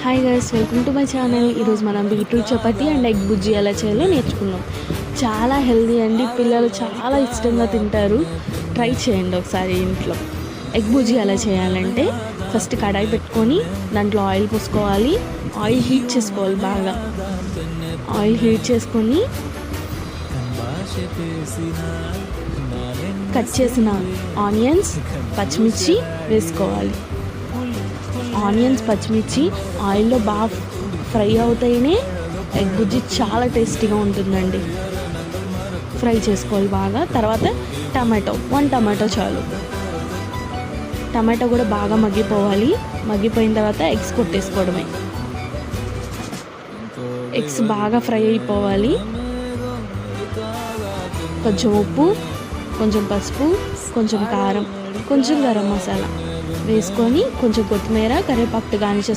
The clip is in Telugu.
Hi guys, welcome to my channel. ఈరోజు మనం బీట్రూట్ చపాతీ అండ్ ఎగ్ బుజ్జి ఎలా చేయాలో నేర్చుకున్నాం. చాలా హెల్దీ అండి, పిల్లలు చాలా ఇష్టంగా తింటారు. ట్రై చేయండి ఒకసారి ఇంట్లో. ఎగ్ బుజ్జి ఎలా చేయాలంటే ఫస్ట్ కడాయి పెట్టుకొని దాంట్లో ఆయిల్ పోసుకోవాలి. ఆయిల్ హీట్ చేసుకోవాలి బాగా. ఆయిల్ హీట్ చేసుకొని కట్ చేసిన ఆనియన్స్, పచ్చిమిర్చి వేసుకోవాలి. ఆనియన్స్, పచ్చిమిర్చి ఆయిల్లో బాగా ఫ్రై అవుతాయినే ఎగ్ బుజ్జి చాలా టేస్టీగా ఉంటుందండి. ఫ్రై చేసుకోవాలి బాగా. తర్వాత వన్ టమాటో చాలు. టమాటో కూడా బాగా మగ్గిపోవాలి. మగ్గిపోయిన తర్వాత ఎగ్స్ కొట్టేసుకోవడమే. ఎగ్స్ బాగా ఫ్రై అయిపోవాలి. కొంచెం ఉప్పు, కొంచెం పసుపు, కొంచెం కారం, కొంచెం గరం మసాలా వేసుకొని కొంచెం కొత్తిమీర, కరివేపాకు గార్నిష్